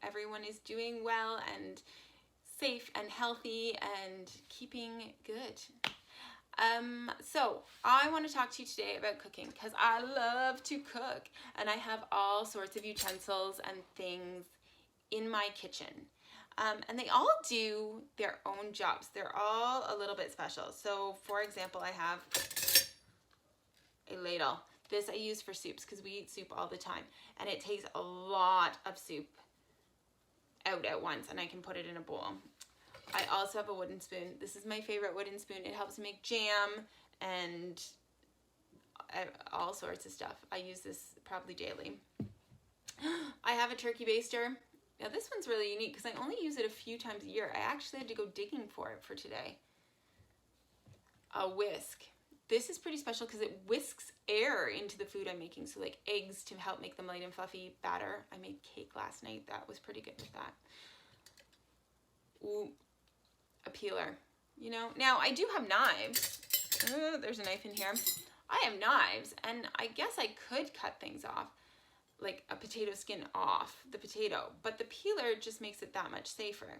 everyone is doing well and safe and healthy and keeping good. So I want to talk to you today about cooking because I love to cook and I have all sorts of utensils and things in my kitchen. And they all do their own jobs. They're all a little bit special. So for example, I have a ladle. This I use for soups because we eat soup all the time. And it takes a lot of soup out at once and I can put it in a bowl. I also have a wooden spoon. This is my favorite wooden spoon. It helps make jam and all sorts of stuff. I use this probably daily. I have a turkey baster. Now this one's really unique because I only use it a few times a year. I actually had to go digging for it for today. A whisk. This is pretty special because it whisks air into the food I'm making. So like eggs to help make them light and fluffy, batter. I made cake last night. That was pretty good with that. Ooh. A peeler, you know. Now I do have knives. There's a knife in here. I have knives and I guess I could cut things off, like a potato skin off the potato, but the peeler just makes it that much safer.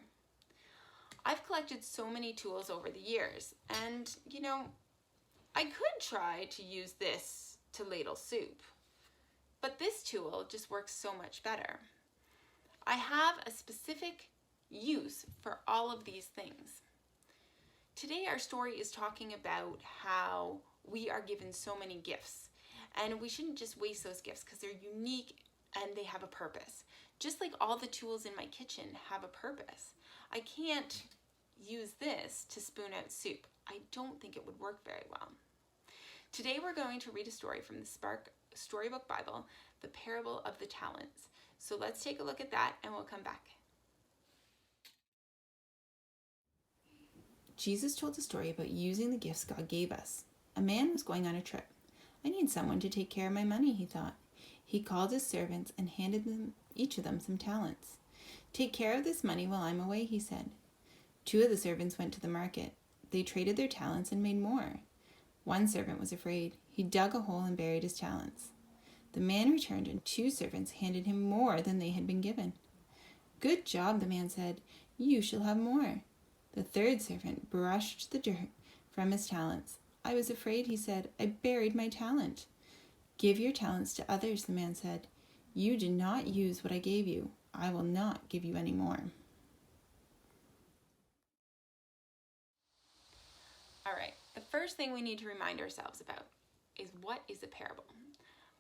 I've collected so many tools over the years and you know, I could try to use this to ladle soup, but this tool just works so much better. I have a specific use for all of these things. Today our story is talking about how we are given so many gifts and we shouldn't just waste those gifts because they're unique and they have a purpose. Just like all the tools in my kitchen have a purpose. I can't use this to spoon out soup. I don't think it would work very well. Today we're going to read a story from the Spark Storybook Bible, The Parable of the Talents. So let's take a look at that and we'll come back. Jesus told a story about using the gifts God gave us. A man was going on a trip. I need someone to take care of my money, he thought. He called his servants and handed them each of them some talents. Take care of this money while I'm away, he said. 2 of the servants went to the market. They traded their talents and made more. One servant was afraid. He dug a hole and buried his talents. The man returned and 2 servants handed him more than they had been given. Good job, the man said. You shall have more. The 3rd servant brushed the dirt from his talents. I was afraid, he said. I buried my talent. Give your talents to others, the man said. You did not use what I gave you. I will not give you any more. All right, the first thing we need to remind ourselves about is what is a parable?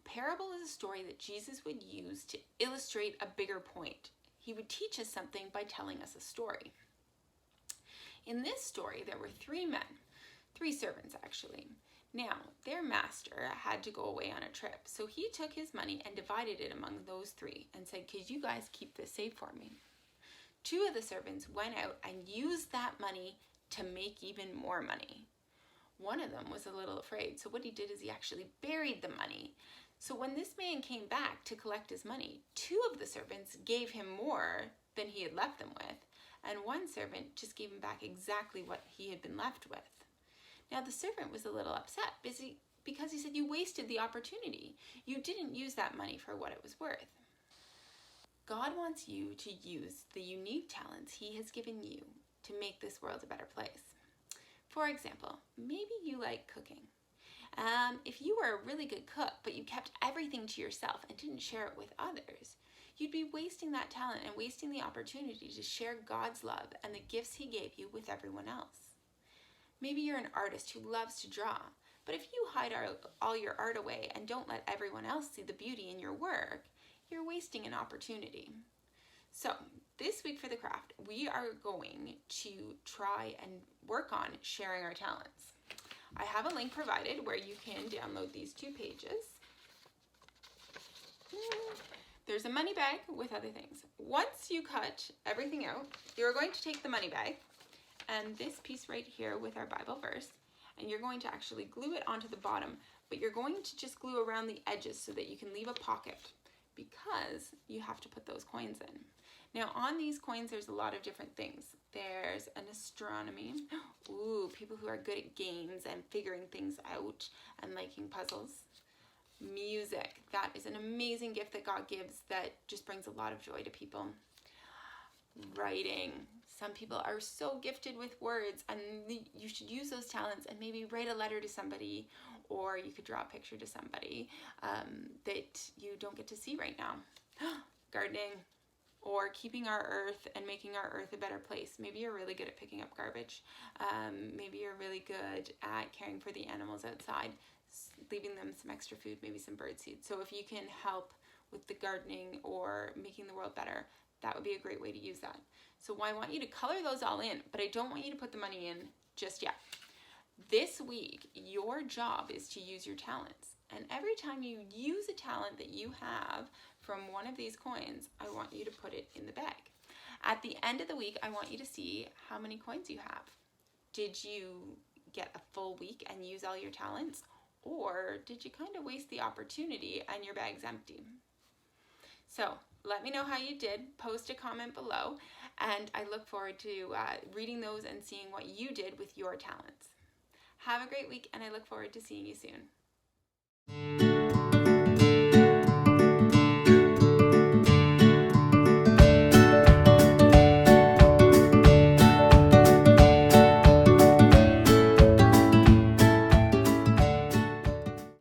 A parable is a story that Jesus would use to illustrate a bigger point. He would teach us something by telling us a story. In this story, there were 3 men, 3 servants actually. Now, their master had to go away on a trip, so he took his money and divided it among those 3 and said, could you guys keep this safe for me? 2 of the servants went out and used that money to make even more money. One of them was a little afraid, so what he did is he actually buried the money. So when this man came back to collect his money, 2 of the servants gave him more than he had left them with, and 1 servant just gave him back exactly what he had been left with. Now the servant was a little upset because he said, you wasted the opportunity. You didn't use that money for what it was worth. God wants you to use the unique talents he has given you to make this world a better place. For example, maybe you like cooking. If you were a really good cook, but you kept everything to yourself and didn't share it with others, you'd be wasting that talent and wasting the opportunity to share God's love and the gifts he gave you with everyone else. Maybe you're an artist who loves to draw, but if you hide all your art away and don't let everyone else see the beauty in your work, you're wasting an opportunity. So this week for the craft, we are going to try and work on sharing our talents. I have a link provided where you can download these 2 pages. There's a money bag with other things. Once you cut everything out, you're going to take the money bag and this piece right here with our Bible verse, and you're going to actually glue it onto the bottom, but you're going to just glue around the edges so that you can leave a pocket because you have to put those coins in. Now on these coins, there's a lot of different things. There's an astronomy. Ooh, people who are good at games and figuring things out and liking puzzles. Music. That is an amazing gift that God gives that just brings a lot of joy to people. writing. Some people are so gifted with words, and you should use those talents and maybe write a letter to somebody, or you could draw a picture to somebody that you don't get to see right now. Gardening, or keeping our earth and making our earth a better place. Maybe you're really good at picking up garbage. Maybe you're really good at caring for the animals outside, leaving them some extra food, maybe some bird seed. So if you can help with the gardening or making the world better, that would be a great way to use that. So I want you to color those all in, but I don't want you to put the money in just yet. This week, your job is to use your talents. And every time you use a talent that you have from one of these coins, I want you to put it in the bag. At the end of the week, I want you to see how many coins you have. Did you get a full week and use all your talents? Or did you kind of waste the opportunity and your bag's empty? So let me know how you did. Post a comment below, and I look forward to reading those and seeing what you did with your talents. Have a great week, and I look forward to seeing you soon.